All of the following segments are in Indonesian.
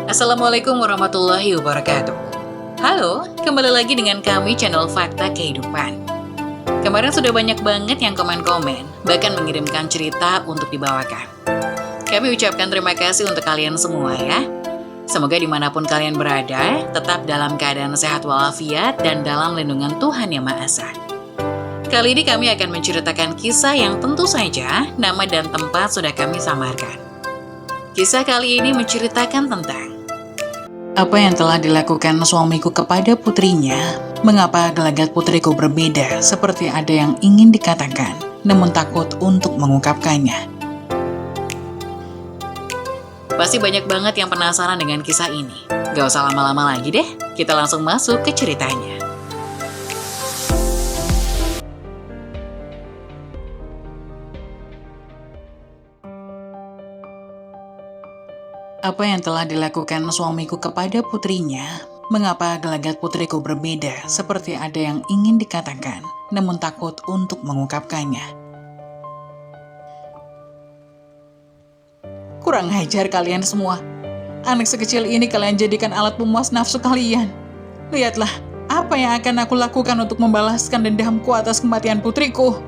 Assalamualaikum warahmatullahi wabarakatuh. Halo, kembali lagi dengan kami channel Fakta Kehidupan. Kemarin sudah banyak banget yang komen-komen, bahkan mengirimkan cerita untuk dibawakan. Kami ucapkan terima kasih untuk kalian semua ya. Semoga dimanapun kalian berada, tetap dalam keadaan sehat walafiat dan dalam lindungan Tuhan Yang Maha Esa. Kali ini kami akan menceritakan kisah yang tentu saja nama dan tempat sudah kami samarkan. Kisah kali ini menceritakan tentang apa yang telah dilakukan suamiku kepada putrinya, mengapa gelagat putriku berbeda seperti ada yang ingin dikatakan, namun takut untuk mengungkapkannya. Pasti banyak banget yang penasaran dengan kisah ini. Gak usah lama-lama lagi deh, kita langsung masuk ke ceritanya. Apa yang telah dilakukan suamiku kepada putrinya, mengapa gelagat putriku berbeda seperti ada yang ingin dikatakan, namun takut untuk mengungkapkannya. Kurang ajar kalian semua. Anak sekecil ini kalian jadikan alat pemuas nafsu kalian. Lihatlah, apa yang akan aku lakukan untuk membalaskan dendamku atas kematian putriku.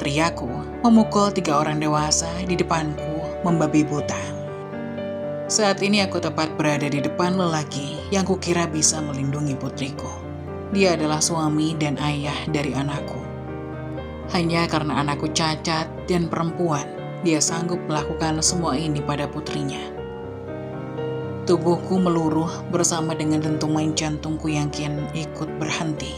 Teriakku memukul 3 orang dewasa di depanku membabi buta. Saat ini aku tepat berada di depan lelaki yang kukira bisa melindungi putriku. Dia adalah suami dan ayah dari anakku. Hanya karena anakku cacat dan perempuan, dia sanggup melakukan semua ini pada putrinya. Tubuhku meluruh bersama dengan dentuman jantungku yang kian ikut berhenti,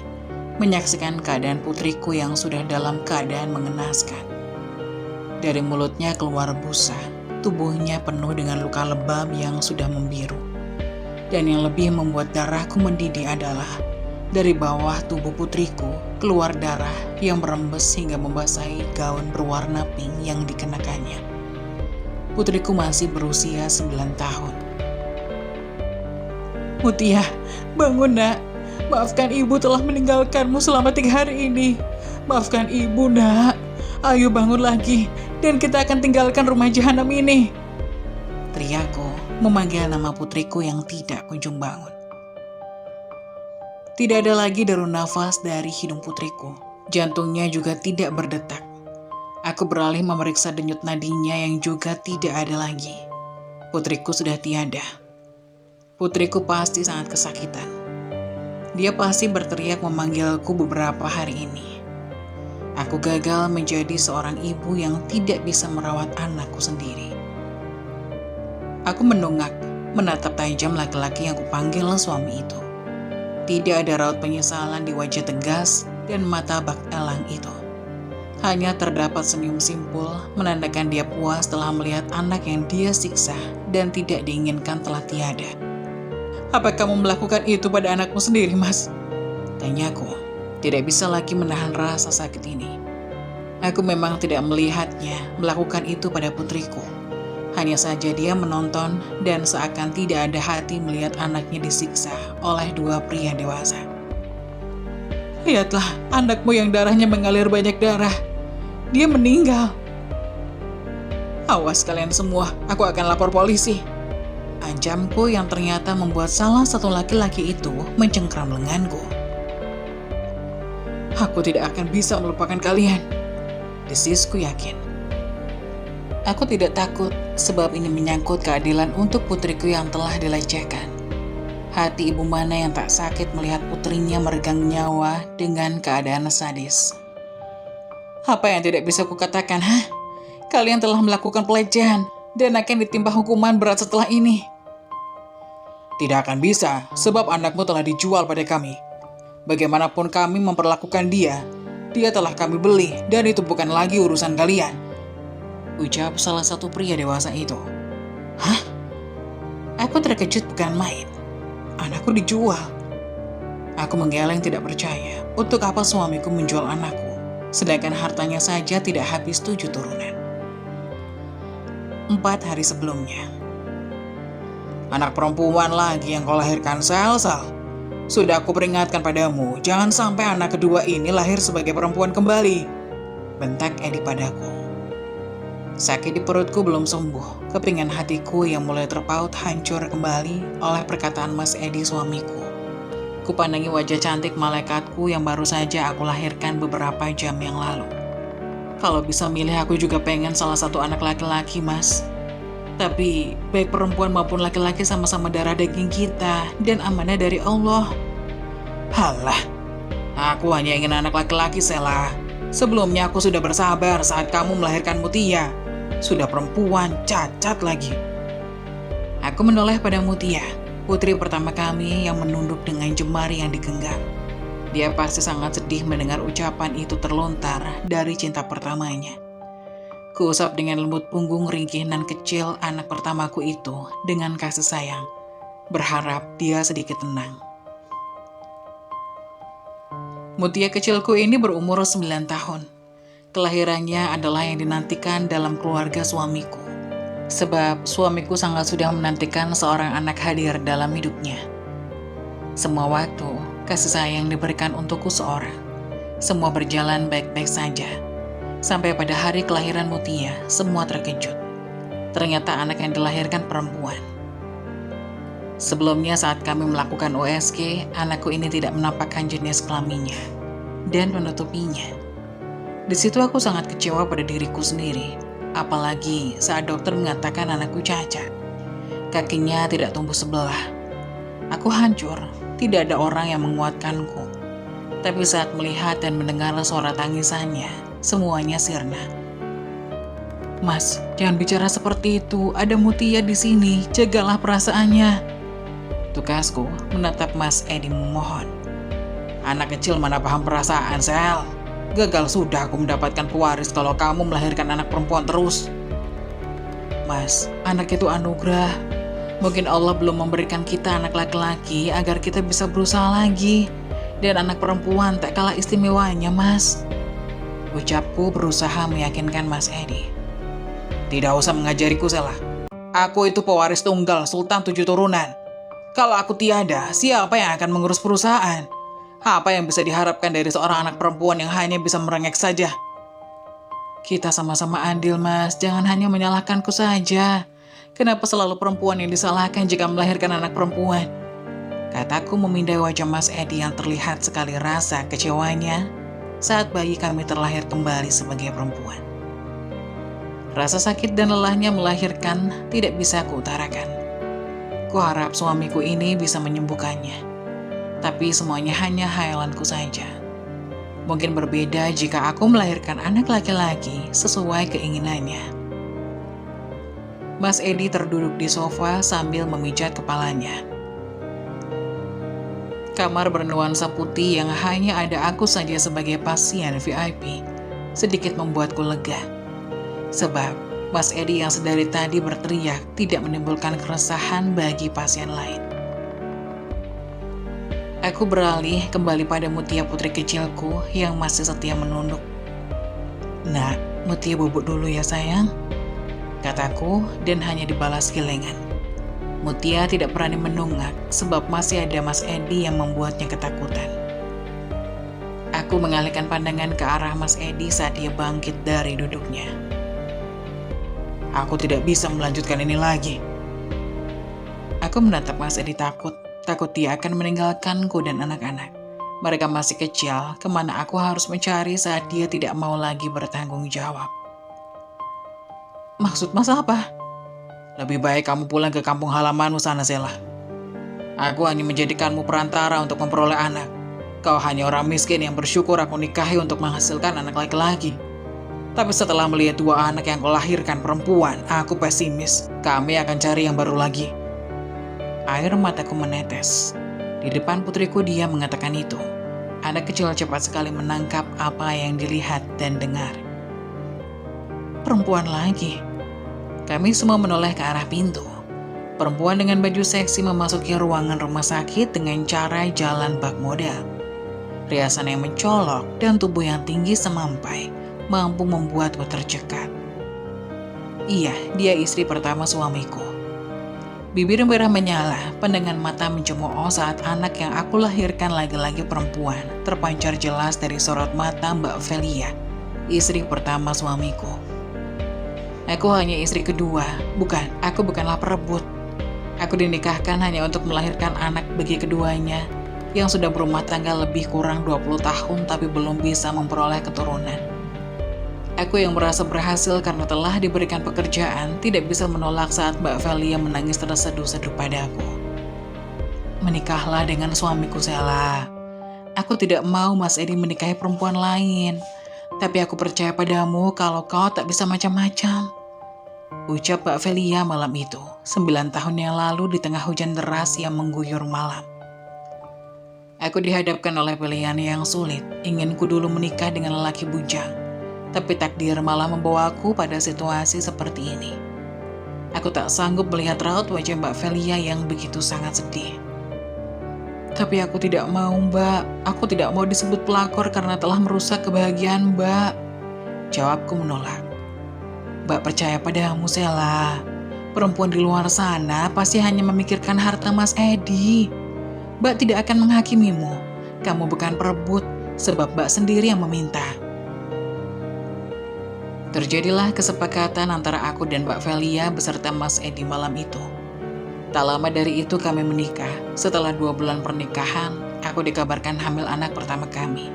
menyaksikan keadaan putriku yang sudah dalam keadaan mengenaskan. Dari mulutnya keluar busa. Tubuhnya penuh dengan luka lebam yang sudah membiru. Dan yang lebih membuat darahku mendidih adalah dari bawah tubuh putriku keluar darah yang merembes hingga membasahi gaun berwarna pink yang dikenakannya. Putriku masih berusia 9 tahun. Mutia, bangun nak. Maafkan ibu telah meninggalkanmu selama 3 hari ini. Maafkan ibu nak. Ayo bangun lagi, dan kita akan tinggalkan rumah jahanam ini. Teriakku memanggil nama putriku yang tidak kunjung bangun. Tidak ada lagi deru nafas dari hidung putriku. Jantungnya juga tidak berdetak. Aku beralih memeriksa denyut nadinya yang juga tidak ada lagi. Putriku sudah tiada. Putriku pasti sangat kesakitan. Dia pasti berteriak memanggilku beberapa hari ini. Aku gagal menjadi seorang ibu yang tidak bisa merawat anakku sendiri. Aku menungak, menatap tajam laki-laki yang kupanggil suami itu. Tidak ada raut penyesalan di wajah tegas dan mata bak elang itu. Hanya terdapat senyum simpul menandakan dia puas telah melihat anak yang dia siksa dan tidak diinginkan telah tiada. Apa kamu melakukan itu pada anakmu sendiri, Mas? Tanyaku. Tidak bisa lagi menahan rasa sakit ini. Aku memang tidak melihatnya melakukan itu pada putriku. Hanya saja dia menonton dan seakan tidak ada hati melihat anaknya disiksa oleh 2 pria dewasa. Lihatlah anakmu yang darahnya mengalir banyak darah. Dia meninggal. Awas kalian semua, aku akan lapor polisi. Ancamku yang ternyata membuat salah satu laki-laki itu mencengkram lenganku. Aku tidak akan bisa melupakan kalian. Desisku yakin. Aku tidak takut sebab ini menyangkut keadilan untuk putriku yang telah dilecehkan. Hati ibu mana yang tak sakit melihat putrinya meregang nyawa dengan keadaan sadis. Apa yang tidak bisa kukatakan, hah? Kalian telah melakukan pelecehan dan akan ditimpa hukuman berat setelah ini. Tidak akan bisa sebab anakmu telah dijual pada kami. Bagaimanapun kami memperlakukan dia telah kami beli dan itu bukan lagi urusan kalian. Ucap salah satu pria dewasa itu. Hah? Aku terkejut bukan main. Anakku dijual. Aku menggeleng tidak percaya. Untuk apa suamiku menjual anakku, sedangkan hartanya saja tidak habis 7 turunan. 4 hari sebelumnya. Anak perempuan lagi yang kau lahirkan, Sal. Sudah aku peringatkan padamu, jangan sampai anak kedua ini lahir sebagai perempuan kembali. Bentak Edi padaku. Sakit di perutku belum sembuh, kepingan hatiku yang mulai terpaut hancur kembali oleh perkataan Mas Edi suamiku. Kupandangi wajah cantik malaikatku yang baru saja aku lahirkan beberapa jam yang lalu. Kalau bisa milih aku juga pengen salah satu anak laki-laki, Mas. Tapi baik perempuan maupun laki-laki sama-sama darah daging kita dan amanah dari Allah. Halah, aku hanya ingin anak laki-laki, Sela. Sebelumnya aku sudah bersabar saat kamu melahirkan Mutia. Sudah perempuan, cacat lagi. Aku menoleh pada Mutia, putri pertama kami yang menunduk dengan jemari yang digenggam. Dia pasti sangat sedih mendengar ucapan itu terlontar dari cinta pertamanya. Kuusap dengan lembut punggung ringkih nan kecil anak pertamaku itu dengan kasih sayang, berharap dia sedikit tenang. Mutia kecilku ini berumur 9 tahun. Kelahirannya adalah yang dinantikan dalam keluarga suamiku. Sebab suamiku sangat sudah menantikan seorang anak hadir dalam hidupnya. Semua waktu, kasih sayang diberikan untukku seorang. Semua berjalan baik-baik saja. Sampai pada hari kelahiran Mutia, semua terkejut. Ternyata anak yang dilahirkan perempuan. Sebelumnya saat kami melakukan USG, anakku ini tidak menampakkan jenis kelaminnya dan menutupinya. Di situ aku sangat kecewa pada diriku sendiri, apalagi saat dokter mengatakan anakku cacat. Kakinya tidak tumbuh sebelah. Aku hancur, tidak ada orang yang menguatkanku. Tapi saat melihat dan mendengar suara tangisannya, semuanya sirna. Mas, jangan bicara seperti itu, ada Mutia di sini, jagalah perasaannya. Tugasku menatap Mas Edi memohon. Anak kecil mana paham perasaan, Sel. Gagal sudah aku mendapatkan pewaris kalau kamu melahirkan anak perempuan terus. Mas, anak itu anugerah. Mungkin Allah belum memberikan kita anak laki-laki agar kita bisa berusaha lagi. Dan anak perempuan tak kalah istimewanya, Mas. Ucapku berusaha meyakinkan Mas Edi. Tidak usah mengajariku, Sela. Aku itu pewaris tunggal Sultan 7 turunan. Kalau aku tiada, siapa yang akan mengurus perusahaan? Apa yang bisa diharapkan dari seorang anak perempuan yang hanya bisa merengek saja? Kita sama-sama adil, Mas. Jangan hanya menyalahkanku saja. Kenapa selalu perempuan yang disalahkan jika melahirkan anak perempuan? Kataku memindai wajah Mas Edi yang terlihat sekali rasa kecewanya saat bayi kami terlahir kembali sebagai perempuan. Rasa sakit dan lelahnya melahirkan tidak bisa kuutarakan. Kuharap suamiku ini bisa menyembuhkannya. Tapi semuanya hanya hayalanku saja. Mungkin berbeda jika aku melahirkan anak laki-laki sesuai keinginannya. Mas Edi terduduk di sofa sambil memijat kepalanya. Kamar bernuansa putih yang hanya ada aku saja sebagai pasien VIP sedikit membuatku lega. Sebab Mas Edi yang sedari tadi berteriak tidak menimbulkan keresahan bagi pasien lain. Aku beralih kembali pada Mutia putri kecilku yang masih setia menunduk. Nak, Mutia bubuk dulu ya sayang, kataku dan hanya dibalas gelengan. Mutia tidak berani menunggak sebab masih ada Mas Edi yang membuatnya ketakutan. Aku mengalihkan pandangan ke arah Mas Edi saat dia bangkit dari duduknya. Aku tidak bisa melanjutkan ini lagi. Aku menatap Mas Edi takut dia akan meninggalkanku dan anak-anak. Mereka masih kecil, kemana aku harus mencari saat dia tidak mau lagi bertanggung jawab. Maksud Mas apa? Lebih baik kamu pulang ke kampung halamanmu sana, Sela. Aku hanya menjadikanmu perantara untuk memperoleh anak. Kau hanya orang miskin yang bersyukur aku nikahi untuk menghasilkan anak laki-laki. Tapi setelah melihat 2 anak yang kau lahirkan perempuan, aku pesimis. Kami akan cari yang baru lagi. Air mataku menetes. Di depan putriku dia mengatakan itu. Anak kecil cepat sekali menangkap apa yang dilihat dan dengar. Perempuan lagi. Kami semua menoleh ke arah pintu. Perempuan dengan baju seksi memasuki ruangan rumah sakit dengan cara jalan bak model. Riasan yang mencolok dan tubuh yang tinggi semampai mampu membuatku tercekat. Iya, dia istri pertama suamiku. Bibir merah menyala, pandangan mata mencemooh saat anak yang aku lahirkan lagi-lagi perempuan terpancar jelas dari sorot mata Mbak Velia, istri pertama suamiku. Aku hanya istri kedua, aku bukanlah perebut. Aku dinikahkan hanya untuk melahirkan anak bagi keduanya yang sudah berumah tangga lebih kurang 20 tahun tapi belum bisa memperoleh keturunan. Aku yang merasa berhasil karena telah diberikan pekerjaan tidak bisa menolak saat Mbak Velia menangis terseduh-seduh padaku. Menikahlah dengan suamiku, Sela. Aku tidak mau Mas Edi menikahi perempuan lain. Tapi aku percaya padamu kalau kau tak bisa macam-macam. Ucap Mbak Velia malam itu, 9 tahun yang lalu di tengah hujan deras yang mengguyur malam. Aku dihadapkan oleh pilihan yang sulit, ingin ku dulu menikah dengan lelaki bujang. Tapi takdir malah membawaku pada situasi seperti ini. Aku tak sanggup melihat raut wajah Mbak Velia yang begitu sangat sedih. Tapi aku tidak mau, Mbak. Aku tidak mau disebut pelakor karena telah merusak kebahagiaan Mbak. Jawabku menolak. Mbak percaya padamu, Sela. Perempuan di luar sana pasti hanya memikirkan harta Mas Edi. Mbak tidak akan menghakimimu. Kamu bukan perebut, sebab Mbak sendiri yang meminta. Terjadilah kesepakatan antara aku dan Mbak Velia beserta Mas Edi malam itu. Tak lama dari itu kami menikah. Setelah 2 bulan pernikahan, aku dikabarkan hamil anak pertama kami.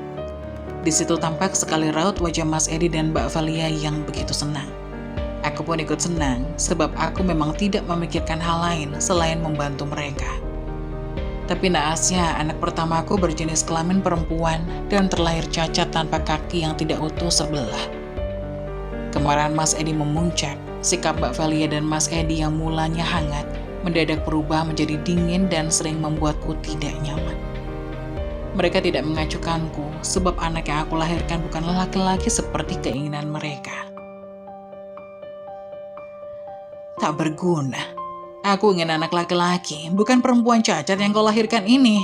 Di situ tampak sekali raut wajah Mas Edi dan Mbak Velia yang begitu senang. Aku pun ikut senang, sebab aku memang tidak memikirkan hal lain selain membantu mereka. Tapi naasnya, anak pertamaku berjenis kelamin perempuan dan terlahir cacat tanpa kaki yang tidak utuh sebelah. Kemarahan Mas Edi memuncak. Sikap Mbak Velia dan Mas Edi yang mulanya hangat mendadak berubah menjadi dingin dan sering membuatku tidak nyaman. Mereka tidak mengacuhkanku, sebab anak yang aku lahirkan bukanlah laki-laki seperti keinginan mereka. Tak berguna. Aku ingin anak laki-laki, bukan perempuan cacat yang kau lahirkan ini.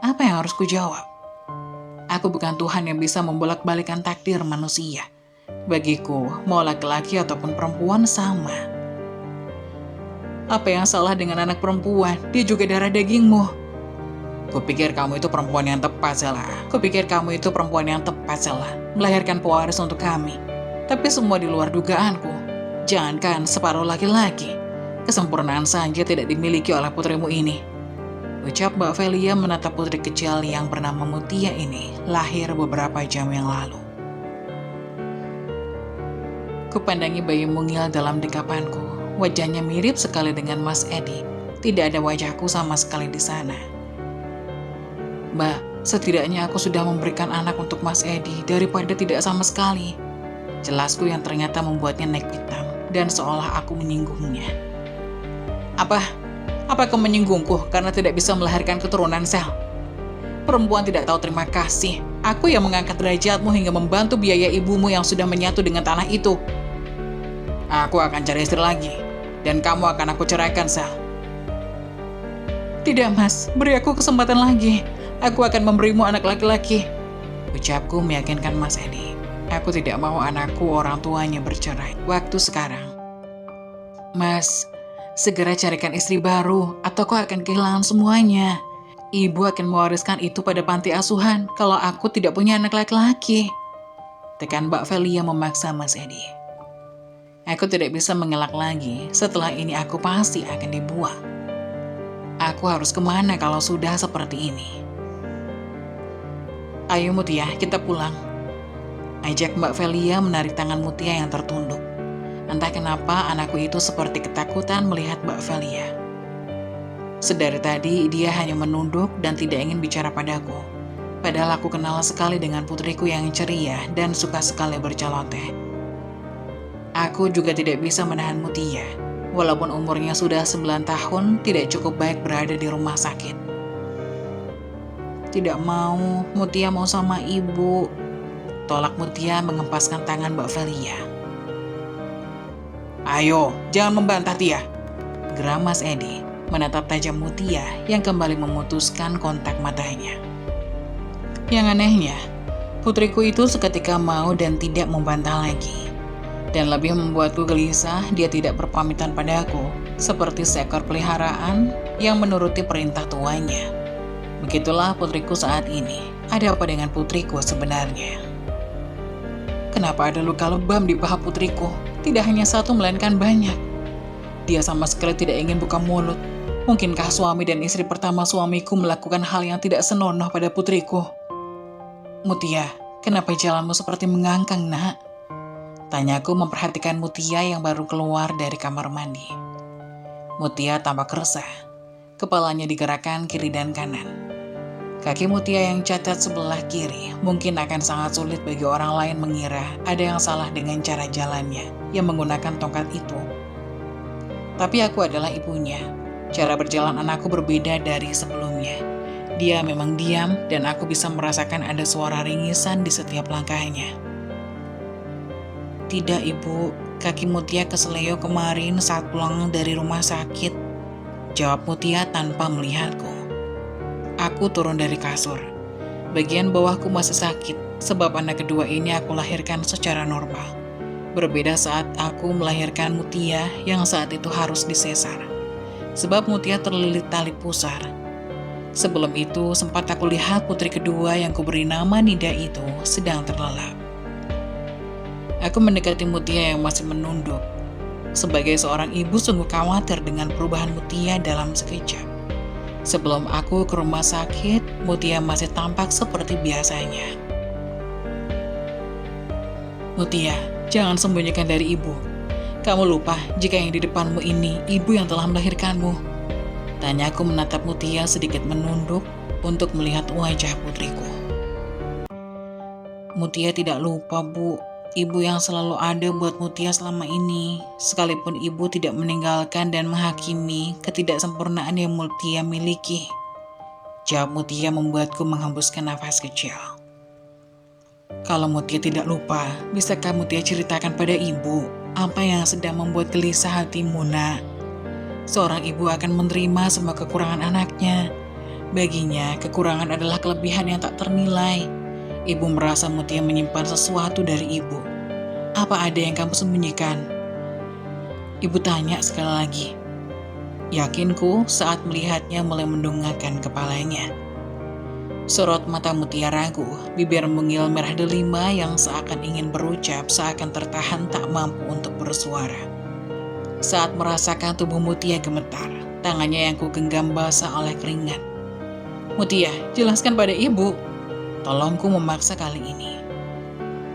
Apa yang harus kujawab? Aku bukan Tuhan yang bisa membolak-balikan takdir manusia. Bagiku, mau laki-laki ataupun perempuan sama. Apa yang salah dengan anak perempuan? Dia juga darah dagingmu. Kupikir kamu itu perempuan yang tepat, Sela. Melahirkan pewaris untuk kami. Tapi semua di luar dugaanku. Jangankan separuh laki-laki. Kesempurnaan saja tidak dimiliki oleh putrimu ini. Ucap Mbak Velia menatap putri kecil yang bernama Mutia ini, lahir beberapa jam yang lalu. Kupandangi bayi mungil dalam dekapanku. Wajahnya mirip sekali dengan Mas Edi. Tidak ada wajahku sama sekali di sana. Mbak, setidaknya aku sudah memberikan anak untuk Mas Edi daripada tidak sama sekali. Jelasku yang ternyata membuatnya naik pitam dan seolah aku menyinggungnya. Apa kau menyinggungku karena tidak bisa melahirkan keturunan, Sel? Perempuan tidak tahu terima kasih. Aku yang mengangkat derajatmu hingga membantu biaya ibumu yang sudah menyatu dengan tanah itu. Aku akan cari istri lagi. Dan kamu akan aku ceraikan, Sel. Tidak, Mas. Beri aku kesempatan lagi. Aku akan memberimu anak laki-laki. Ucapku meyakinkan Mas Edi. Aku tidak mau anakku orang tuanya bercerai. Waktu sekarang. Mas, segera carikan istri baru atau kau akan kehilangan semuanya. Ibu akan mewariskan itu pada panti asuhan kalau aku tidak punya anak laki-laki. Tekan Mbak Velia memaksa Mas Edi. Aku tidak bisa mengelak lagi, setelah ini aku pasti akan dibuang. Aku harus kemana kalau sudah seperti ini? Ayo Mutia, kita pulang. Ajak Mbak Velia menarik tangan Mutia yang tertunduk. Entah kenapa anakku itu seperti ketakutan melihat Mbak Velia. Sedari tadi dia hanya menunduk dan tidak ingin bicara padaku. Padahal aku kenal sekali dengan putriku yang ceria dan suka sekali berceloteh. Aku juga tidak bisa menahan Mutia. Walaupun umurnya sudah 9 tahun, tidak cukup baik berada di rumah sakit. Tidak mau, Mutia mau sama ibu. Tolak Mutia mengempaskan tangan Mbak Velia. Ayo, jangan membantah Tia. Geram Mas Edi menatap tajam Mutia yang kembali memutuskan kontak matanya. Yang anehnya, putriku itu seketika mau dan tidak membantah lagi. Dan lebih membuatku gelisah, dia tidak berpamitan padaku, seperti seekor peliharaan yang menuruti perintah tuannya. Begitulah putriku saat ini. Ada apa dengan putriku sebenarnya? Kenapa ada luka lebam di paha putriku? Tidak hanya satu, melainkan banyak. Dia sama sekali tidak ingin buka mulut. Mungkinkah suami dan istri pertama suamiku melakukan hal yang tidak senonoh pada putriku? Mutia, kenapa jalanmu seperti mengangkang, nak? Tanyaku memperhatikan Mutia yang baru keluar dari kamar mandi. Mutia tampak resah. Kepalanya digerakkan kiri dan kanan. Kaki Mutia yang cacat sebelah kiri mungkin akan sangat sulit bagi orang lain mengira ada yang salah dengan cara jalannya yang menggunakan tongkat itu. Tapi aku adalah ibunya. Cara berjalan anakku berbeda dari sebelumnya. Dia memang diam dan aku bisa merasakan ada suara ringisan di setiap langkahnya. Tidak, Ibu. Kaki Mutia keseleo kemarin saat pulang dari rumah sakit. Jawab Mutia tanpa melihatku. Aku turun dari kasur. Bagian bawahku masih sakit, sebab anak kedua ini aku lahirkan secara normal. Berbeda saat aku melahirkan Mutia yang saat itu harus disesar. Sebab Mutia terlilit tali pusar. Sebelum itu, sempat aku lihat putri kedua yang kuberi nama Nida itu sedang terlelap. Aku mendekati Mutia yang masih menunduk. Sebagai seorang ibu sungguh khawatir dengan perubahan Mutia dalam sekejap. Sebelum aku ke rumah sakit, Mutia masih tampak seperti biasanya. Mutia, jangan sembunyikan dari ibu. Kamu lupa jika yang di depanmu ini ibu yang telah melahirkanmu. Tanyaku menatap Mutia sedikit menunduk untuk melihat wajah putriku. Mutia tidak lupa, Bu. Ibu yang selalu ada buat Mutia selama ini, sekalipun ibu tidak meninggalkan dan menghakimi ketidaksempurnaan yang Mutia miliki. Jawab Mutia membuatku menghembuskan nafas kecil. Kalau Mutia tidak lupa, bisakah Mutia ceritakan pada ibu apa yang sedang membuat gelisah hatimu, nak? Seorang ibu akan menerima semua kekurangan anaknya. Baginya, kekurangan adalah kelebihan yang tak ternilai. Ibu merasa Mutia menyimpan sesuatu dari ibu. Apa ada yang kamu sembunyikan? Ibu tanya sekali lagi. Yakinku saat melihatnya mulai mendongakkan kepalanya. Sorot mata Mutia ragu, bibir mungil merah delima yang seakan ingin berucap, seakan tertahan tak mampu untuk bersuara. Saat merasakan tubuh Mutia gemetar, tangannya yang kugenggam basah oleh keringat. Mutia, jelaskan pada ibu. Tolongku memaksa kali ini.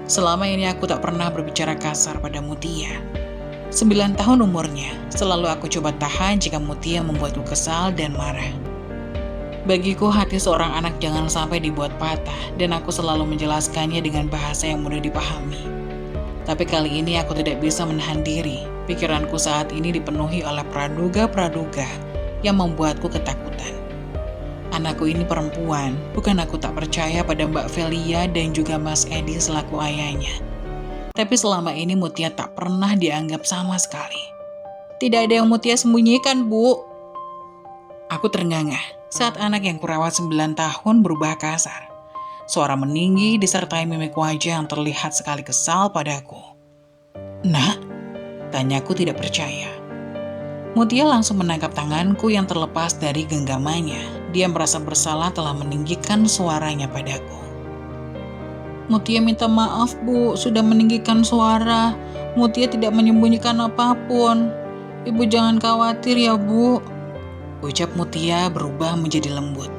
Selama ini aku tak pernah berbicara kasar pada Mutia. 9 tahun umurnya, selalu aku coba tahan jika Mutia membuatku kesal dan marah. Bagiku hati seorang anak jangan sampai dibuat patah, dan aku selalu menjelaskannya dengan bahasa yang mudah dipahami. Tapi kali ini aku tidak bisa menahan diri. Pikiranku saat ini dipenuhi oleh praduga-praduga yang membuatku ketakutan. Anakku ini perempuan, bukan aku tak percaya pada Mbak Velia dan juga Mas Edi selaku ayahnya. Tapi selama ini Mutia tak pernah dianggap sama sekali. Tidak ada yang Mutia sembunyikan, Bu. Aku ternganga saat anak yang kurawat 9 tahun berubah kasar. Suara meninggi disertai mimik wajah yang terlihat sekali kesal padaku. Nak? Tanyaku tidak percaya. Mutia langsung menangkap tanganku yang terlepas dari genggamannya. Dia merasa bersalah telah meninggikan suaranya padaku. Mutia minta maaf, Bu, sudah meninggikan suara. Mutia tidak menyembunyikan apapun. Ibu jangan khawatir ya, Bu. Ucap Mutia berubah menjadi lembut.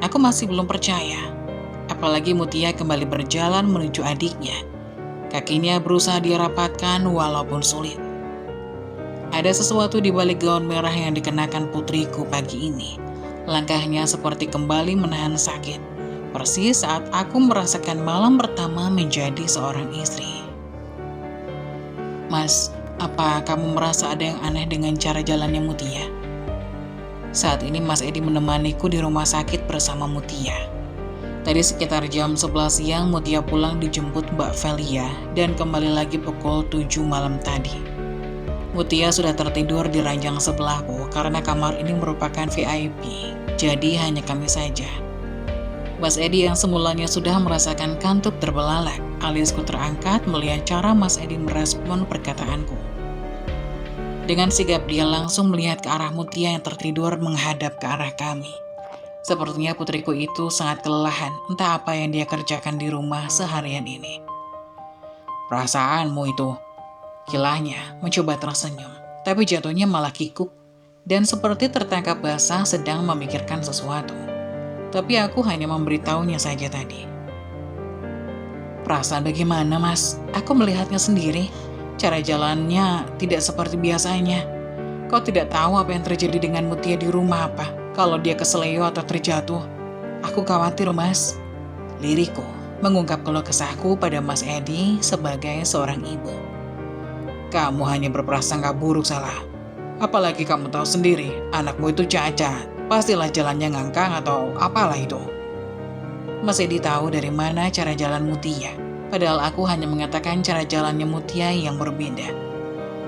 Aku masih belum percaya. Apalagi Mutia kembali berjalan menuju adiknya. Kakinya berusaha dirapatkan walaupun sulit. Ada sesuatu di balik gaun merah yang dikenakan putriku pagi ini. Langkahnya seperti kembali menahan sakit. Persis saat aku merasakan malam pertama menjadi seorang istri. Mas, apa kamu merasa ada yang aneh dengan cara jalannya Mutia? Saat ini Mas Edi menemaniku di rumah sakit bersama Mutia. Tadi sekitar jam 11 siang Mutia pulang dijemput Mbak Velia dan kembali lagi pukul 7 malam tadi. Mutia sudah tertidur di ranjang sebelahku karena kamar ini merupakan VIP, jadi hanya kami saja. Mas Edi yang semulanya sudah merasakan kantuk terbelalak, alisku terangkat melihat cara Mas Edi merespon perkataanku. Dengan sigap dia langsung melihat ke arah Mutia yang tertidur menghadap ke arah kami. Sepertinya putriku itu sangat kelelahan, entah apa yang dia kerjakan di rumah seharian ini. Perasaanmu itu, Kilanya mencoba tersenyum, tapi jatuhnya malah kikuk dan seperti tertangkap basah sedang memikirkan sesuatu. Tapi aku hanya memberitahunya saja tadi. Perasaan bagaimana, Mas? Aku melihatnya sendiri. Cara jalannya tidak seperti biasanya. Kau tidak tahu apa yang terjadi dengan Mutia di rumah apa? Kalau dia keseleo atau terjatuh. Aku khawatir, Mas. Lirikku mengungkap keluh kesahku pada Mas Edi sebagai seorang ibu. Kamu hanya berprasangka buruk, salah. Apalagi kamu tahu sendiri, anakmu itu cacat. Pastilah jalannya ngangkang atau apalah itu. Mas Edi tahu dari mana cara jalan Mutia, padahal aku hanya mengatakan cara jalannya Mutia yang berbeda.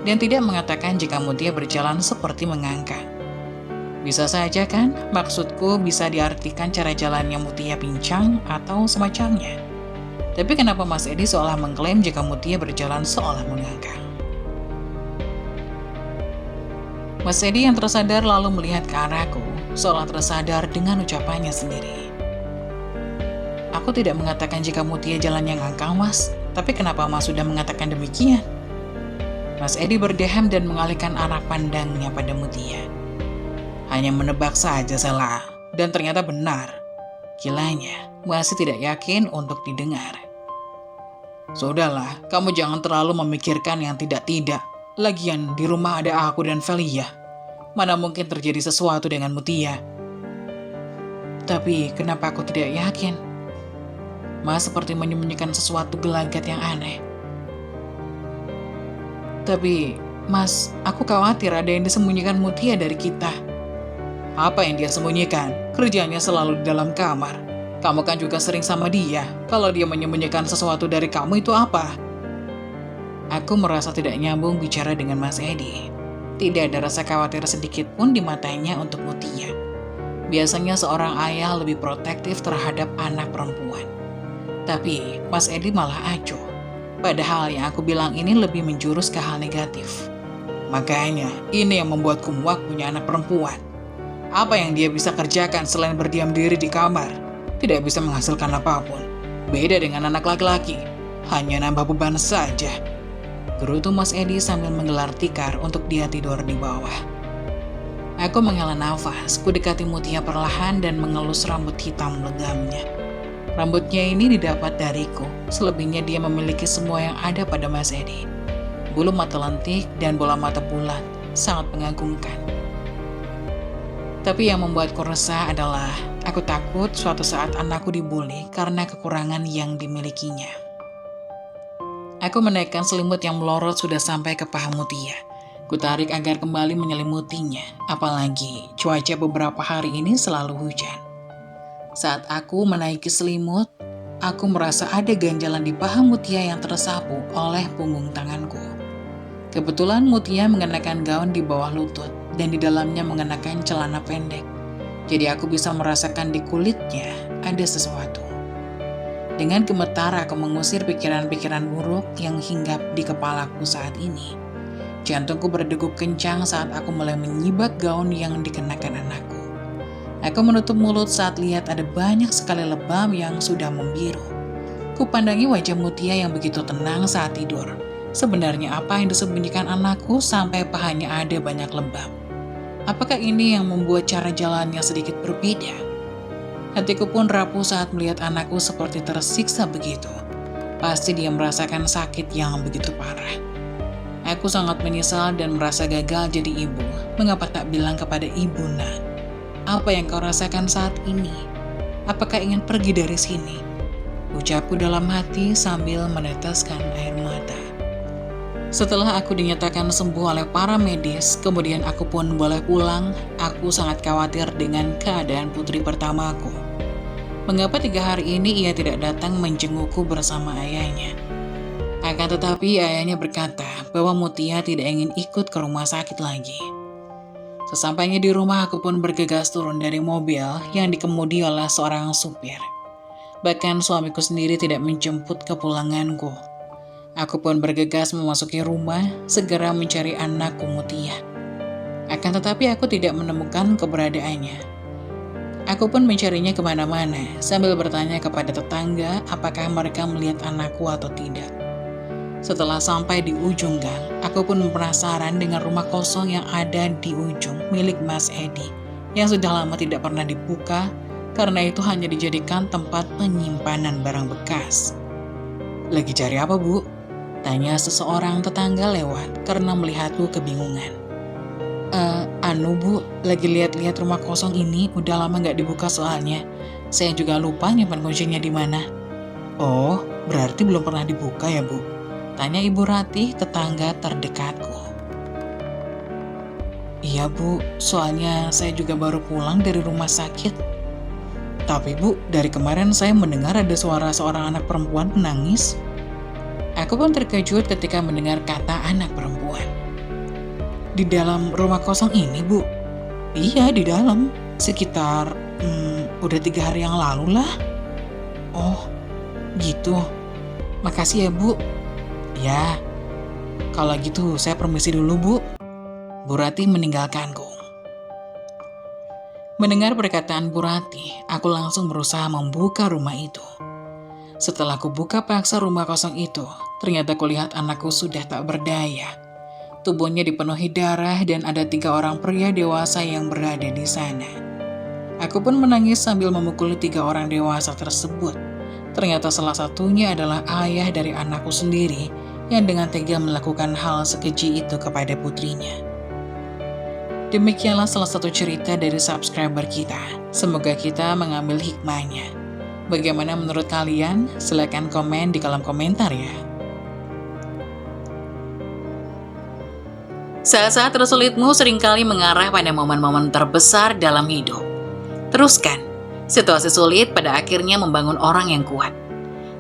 Dan tidak mengatakan jika Mutia berjalan seperti mengangkang. Bisa saja kan, maksudku bisa diartikan cara jalannya Mutia pincang atau semacamnya. Tapi kenapa Mas Edi seolah mengklaim jika Mutia berjalan seolah mengangkang? Mas Edi yang tersadar lalu melihat ke arahku, seolah tersadar dengan ucapannya sendiri. Aku tidak mengatakan jika Mutia jalannya ngangkang, Mas. Tapi kenapa Mas sudah mengatakan demikian? Mas Edi berdehem dan mengalihkan arah pandangnya pada Mutia. Hanya menebak saja, salah. Dan ternyata benar. Kilanya masih tidak yakin untuk didengar. Sudahlah, kamu jangan terlalu memikirkan yang tidak-tidak. Lagian di rumah ada aku dan Velia. Mana mungkin terjadi sesuatu dengan Mutia? Tapi kenapa aku tidak yakin? Mas seperti menyembunyikan sesuatu gelagat yang aneh. Tapi, Mas, aku khawatir ada yang disembunyikan Mutia dari kita. Apa yang dia sembunyikan? Kerjanya selalu di dalam kamar. Kamu kan juga sering sama dia. Kalau dia menyembunyikan sesuatu dari kamu itu apa? Aku merasa tidak nyambung bicara dengan Mas Edi. Tidak ada rasa khawatir sedikit pun di matanya untuk Mutia. Biasanya seorang ayah lebih protektif terhadap anak perempuan. Tapi Mas Edi malah acuh. Padahal yang aku bilang ini lebih menjurus ke hal negatif. Makanya ini yang membuatku muak punya anak perempuan. Apa yang dia bisa kerjakan selain berdiam diri di kamar? Tidak bisa menghasilkan apapun. Beda dengan anak laki-laki. Hanya nambah beban saja. Gerutu Mas Edi sambil menggelar tikar untuk dia tidur di bawah. Aku menghela nafas, ku dekati Mutia perlahan dan mengelus rambut hitam legamnya. Rambutnya ini didapat dariku, selebihnya dia memiliki semua yang ada pada Mas Edi. Bulu mata lentik dan bola mata bulat, sangat mengagumkan. Tapi yang membuatku resah adalah, aku takut suatu saat anakku dibully karena kekurangan yang dimilikinya. Aku menaikkan selimut yang melorot sudah sampai ke paha Mutia. Kutarik agar kembali menyelimutinya, apalagi cuaca beberapa hari ini selalu hujan. Saat aku menaiki selimut, aku merasa ada ganjalan di paha Mutia yang tersapu oleh punggung tanganku. Kebetulan Mutia mengenakan gaun di bawah lutut dan di dalamnya mengenakan celana pendek. Jadi aku bisa merasakan di kulitnya ada sesuatu. Dengan gemetar aku mengusir pikiran-pikiran buruk yang hinggap di kepalaku saat ini. Jantungku berdegup kencang saat aku mulai menyibak gaun yang dikenakan anakku. Aku menutup mulut saat lihat ada banyak sekali lebam yang sudah membiru. Kupandangi wajah Mutia yang begitu tenang saat tidur. Sebenarnya apa yang disembunyikan anakku sampai pahanya ada banyak lebam? Apakah ini yang membuat cara jalannya sedikit berbeda? Hatiku pun rapuh saat melihat anakku seperti tersiksa begitu. Pasti dia merasakan sakit yang begitu parah. Aku sangat menyesal dan merasa gagal jadi ibu. Mengapa tak bilang kepada ibu, Nak? Apa yang kau rasakan saat ini? Apakah ingin pergi dari sini? Ucapku dalam hati sambil meneteskan air mata. Setelah aku dinyatakan sembuh oleh para medis, kemudian aku pun boleh pulang, aku sangat khawatir dengan keadaan putri pertamaku. Mengapa 3 hari ini ia tidak datang menjengukku bersama ayahnya? Akan tetapi ayahnya berkata bahwa Mutia tidak ingin ikut ke rumah sakit lagi. Sesampainya di rumah, aku pun bergegas turun dari mobil yang dikemudi oleh seorang supir. Bahkan suamiku sendiri tidak menjemput kepulanganku. Aku pun bergegas memasuki rumah, segera mencari anakku Mutia. Akan tetapi aku tidak menemukan keberadaannya. Aku pun mencarinya kemana-mana, sambil bertanya kepada tetangga apakah mereka melihat anakku atau tidak. Setelah sampai di ujung gang, aku pun penasaran dengan rumah kosong yang ada di ujung milik Mas Edi, yang sudah lama tidak pernah dibuka karena itu hanya dijadikan tempat penyimpanan barang bekas. "Lagi cari apa, Bu?" tanya seseorang tetangga lewat karena melihatku kebingungan. Bu, lagi lihat-lihat rumah kosong ini, udah lama nggak dibuka soalnya. Saya juga lupa nyimpan kuncinya di mana." "Oh, berarti belum pernah dibuka ya, Bu?" tanya Ibu Ratih, tetangga terdekatku. "Iya, Bu, soalnya saya juga baru pulang dari rumah sakit." "Tapi Bu, dari kemarin saya mendengar ada suara seorang anak perempuan menangis." Aku pun terkejut ketika mendengar kata anak perempuan. "Di dalam rumah kosong ini, Bu?" "Iya, di dalam. Sekitar, udah 3 hari yang lalu lah." "Oh, gitu. Makasih ya, Bu." "Ya, kalau gitu saya permisi dulu, Bu." Bu Ratih meninggalkanku. Mendengar perkataan Bu Ratih, aku langsung berusaha membuka rumah itu. Setelah aku buka paksa rumah kosong itu, ternyata kulihat anakku sudah tak berdaya. Tubuhnya dipenuhi darah dan ada 3 orang pria dewasa yang berada di sana. Aku pun menangis sambil memukuli 3 orang dewasa tersebut. Ternyata salah satunya adalah ayah dari anakku sendiri yang dengan tega melakukan hal sekeji itu kepada putrinya. Demikianlah salah satu cerita dari subscriber kita. Semoga kita mengambil hikmahnya. Bagaimana menurut kalian? Silahkan komen di kolom komentar ya. Saat-saat tersulitmu seringkali mengarah pada momen-momen terbesar dalam hidup. Teruskan, situasi sulit pada akhirnya membangun orang yang kuat.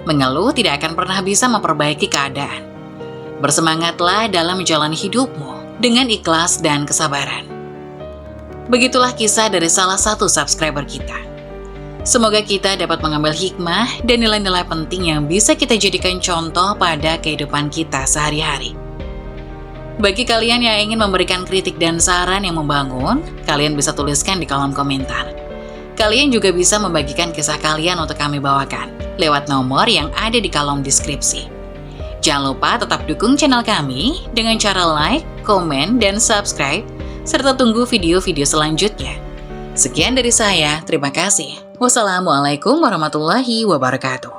Mengeluh tidak akan pernah bisa memperbaiki keadaan. Bersemangatlah dalam menjalani hidupmu dengan ikhlas dan kesabaran. Begitulah kisah dari salah satu subscriber kita. Semoga kita dapat mengambil hikmah dan nilai-nilai penting yang bisa kita jadikan contoh pada kehidupan kita sehari-hari. Bagi kalian yang ingin memberikan kritik dan saran yang membangun, kalian bisa tuliskan di kolom komentar. Kalian juga bisa membagikan kisah kalian untuk kami bawakan lewat nomor yang ada di kolom deskripsi. Jangan lupa tetap dukung channel kami dengan cara like, komen, dan subscribe, serta tunggu video-video selanjutnya. Sekian dari saya, terima kasih. Wassalamualaikum warahmatullahi wabarakatuh.